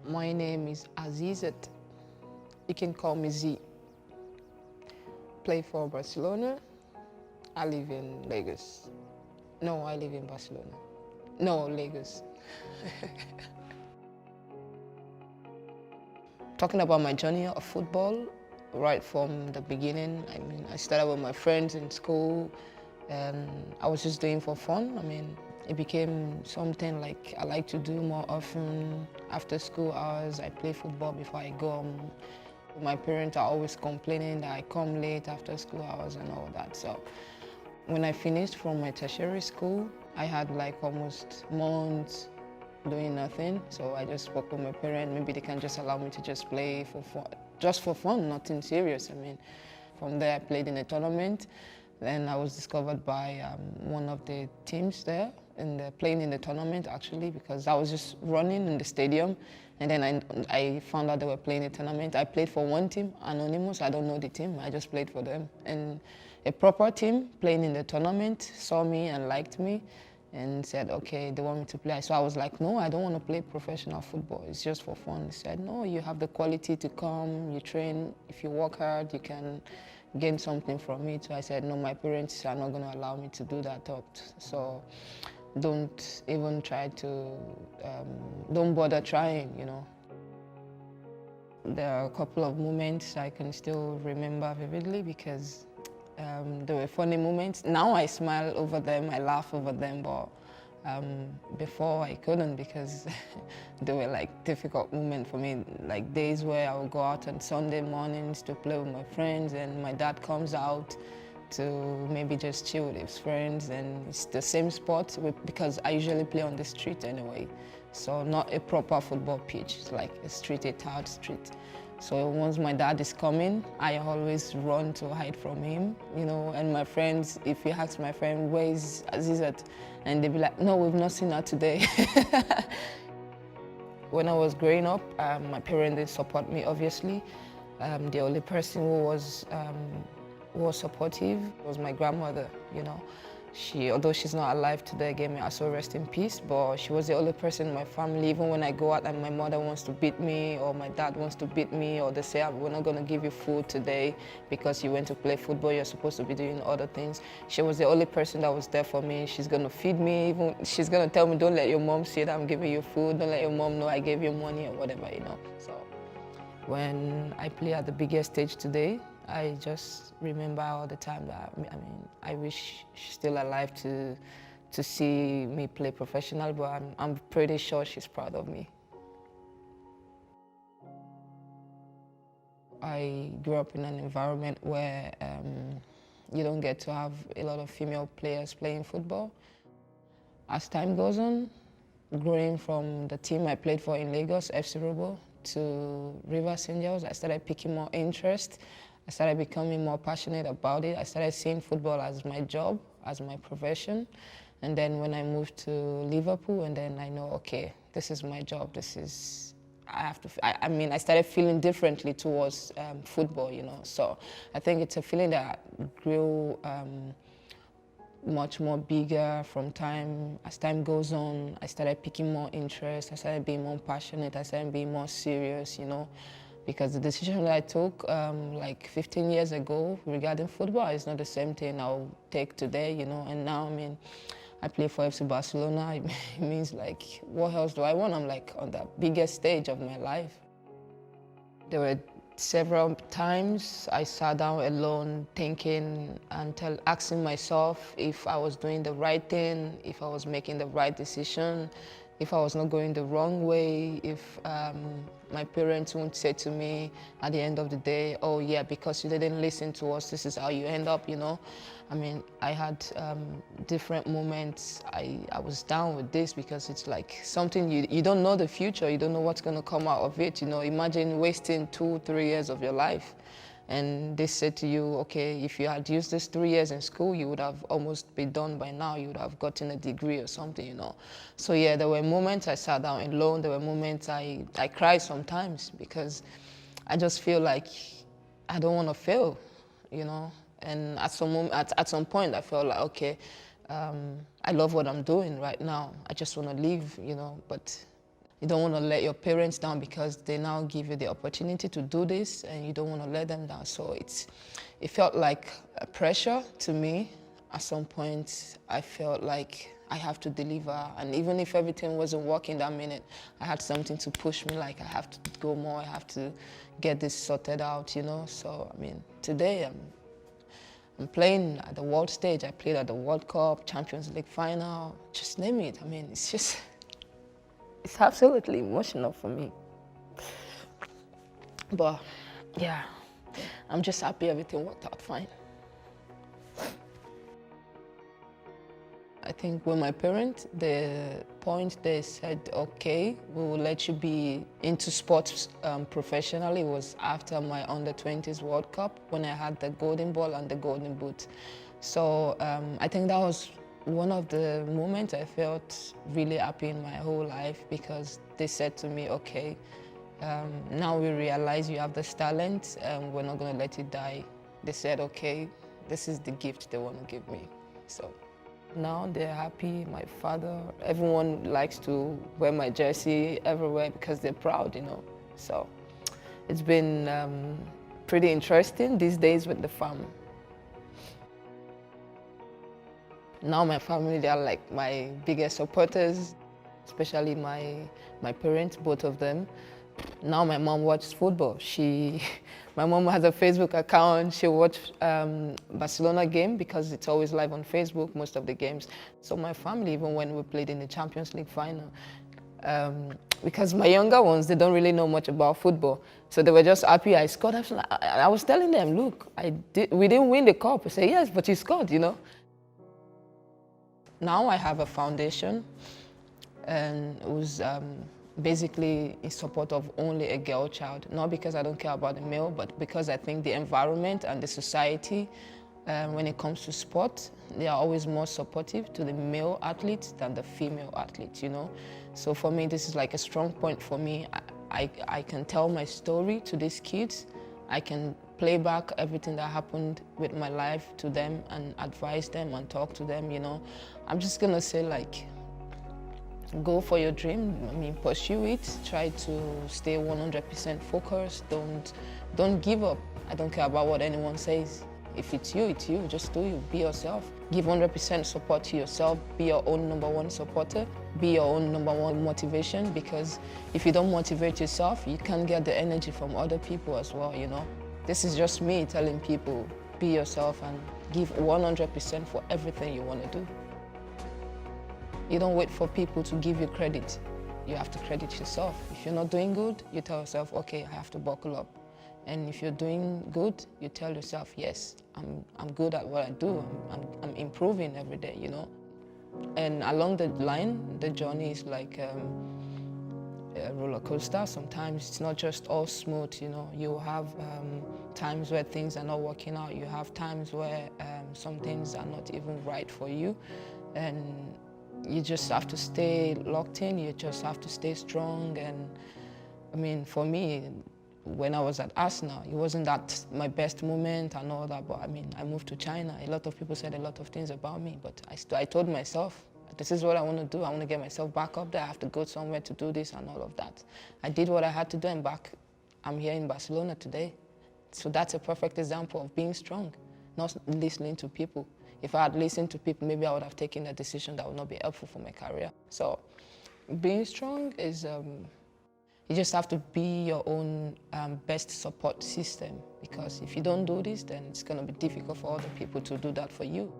My name is Asisat. You can call me Z. Play for Barcelona. I live in Lagos. No, I live in Barcelona. No, Lagos. Talking about my journey of football, right from the beginning, I started with my friends in school and I was just doing for fun. It became something like I like to do more often. After school hours, I play football before I go home. My parents are always complaining that I come late after school hours and all that. So when I finished from my tertiary school, I had like almost months doing nothing. So I just spoke with my parents. Maybe they can just allow me to just play for fun, just for fun, nothing serious. From there I played in a tournament. Then I was discovered by one of the teams there, and playing in the tournament actually, because I was just running in the stadium, and then I found out they were playing a tournament. I played for one team, Anonymous. I don't know the team. I just played for them, and a proper team playing in the tournament saw me and liked me, and said, okay, they want me to play. So I was like, no, I don't want to play professional football. It's just for fun. He said, no, you have the quality to come. You train. If you work hard, you can gain something from it. So I said, no, my parents are not going to allow me to do that. So don't even try to, don't bother trying, There are a couple of moments I can still remember vividly because there were funny moments. Now I smile over them, I laugh over them, but before I couldn't because they were like difficult moments for me, like days where I would go out on Sunday mornings to play with my friends and my dad comes out to maybe just chill with his friends, and it's the same spot because I usually play on the street anyway, so not a proper football pitch, it's like a street, a tarred street. So once my dad is coming, I always run to hide from him, and my friends, if you ask my friend, where is Asisat? And they'd be like, no, we've not seen her today. When I was growing up, my parents didn't support me, obviously. The only person who was supportive was my grandmother, Although she's not alive today, gave me also rest in peace, but she was the only person in my family. Even when I go out and my mother wants to beat me or my dad wants to beat me, or they say, we're not going to give you food today because you went to play football, you're supposed to be doing other things. She was the only person that was there for me. She's going to feed me, even she's going to tell me, don't let your mom see that I'm giving you food, don't let your mom know I gave you money or whatever, So when I play at the biggest stage today, I just remember all the time that, I wish she's still alive to see me play professional, but I'm pretty sure she's proud of me. I grew up in an environment where you don't get to have a lot of female players playing football. As time goes on, growing from the team I played for in Lagos, FC to Rivers Angels, I started picking more interest. I started becoming more passionate about it. I started seeing football as my job, as my profession. And then when I moved to Liverpool, and then I know, okay, this is my job. I started feeling differently towards football, So I think it's a feeling that grew much more bigger as time goes on. I started picking more interest. I started being more passionate. I started being more serious, Because the decision that I took like 15 years ago regarding football is not the same thing I'll take today, And now, I play for FC Barcelona. It means like, what else do I want? I'm like on the biggest stage of my life. There were several times I sat down alone thinking and asking myself if I was doing the right thing, if I was making the right decision, if I was not going the wrong way, if my parents won't say to me at the end of the day, oh yeah, because you didn't listen to us, this is how you end up, I had different moments. I was down with this because it's like something you don't know the future, you don't know what's gonna come out of it, Imagine wasting 2-3 years of your life. And they said to you, okay, if you had used this 3 years in school, you would have almost been done by now. You would have gotten a degree or something, So yeah, there were moments I sat down alone. There were moments I cried sometimes because I just feel like I don't want to fail, And at some point, I felt like, okay, I love what I'm doing right now. I just want to leave, But You don't want to let your parents down because they now give you the opportunity to do this, and you don't want to let them down. So it felt like a pressure to me. At some point, I felt like I have to deliver, and even if everything wasn't working that minute, I had something to push me, like I have to go more, I have to get this sorted out, you know? So, I mean, today I'm playing at the world stage. I played at the World Cup, Champions League final, just name it. I mean, it's absolutely emotional for me. But yeah, I'm just happy everything worked out fine. I think with my parents, the point they said, okay, we will let you be into sports professionally was after my under-20s World Cup, when I had the golden ball and the golden boot. So I think that was one of the moments I felt really happy in my whole life, because they said to me, okay, now we realize you have this talent, and we're not going to let it die. They said, okay, this is the gift they want to give me. So now they're happy. My father, everyone likes to wear my jersey everywhere because they're proud, you know. So it's been pretty interesting these days with the fam. Now my family, they are like my biggest supporters, especially my parents, both of them. Now my mom watches football. My mom has a Facebook account. She watches Barcelona game because it's always live on Facebook, most of the games. So my family, even when we played in the Champions League final, because my younger ones, they don't really know much about football. So they were just happy I scored. I was telling them, look, we didn't win the cup. I say, yes, but you scored, you know. Now I have a foundation, and it was basically in support of only a girl child. Not because I don't care about the male, but because I think the environment and the society, when it comes to sport, they are always more supportive to the male athletes than the female athletes, you know? So for me, this is like a strong point for me. I can tell my story to these kids. I can play back everything that happened with my life to them and advise them and talk to them, you know? I'm just gonna say, like, go for your dream. I mean, pursue it. Try to stay 100% focused. Don't give up. I don't care about what anyone says. If it's you, it's you. Just do you. Be yourself. Give 100% support to yourself. Be your own #1 supporter. Be your own #1 motivation, because if you don't motivate yourself, you can't get the energy from other people as well, you know? This is just me telling people, be yourself and give 100% for everything you want to do. You don't wait for people to give you credit. You have to credit yourself. If you're not doing good, you tell yourself, okay, I have to buckle up. And if you're doing good, you tell yourself, yes, I'm good at what I do. I'm improving every day, you know? And along the line, the journey is like a roller coaster. Sometimes it's not just all smooth, you know. You have times where things are not working out. You have times where some things are not even right for you. And you just have to stay locked in. You just have to stay strong. And I mean, for me, when I was at Arsenal, it wasn't that my best moment and all that, but I mean, I moved to China. A lot of people said a lot of things about me, but I told myself, this is what I want to do. I want to get myself back up there. I have to go somewhere to do this and all of that. I did what I had to do, and I'm here in Barcelona today. So that's a perfect example of being strong, not listening to people. If I had listened to people, maybe I would have taken a decision that would not be helpful for my career. So being strong is, you just have to be your own best support system, because if you don't do this, then it's going to be difficult for other people to do that for you.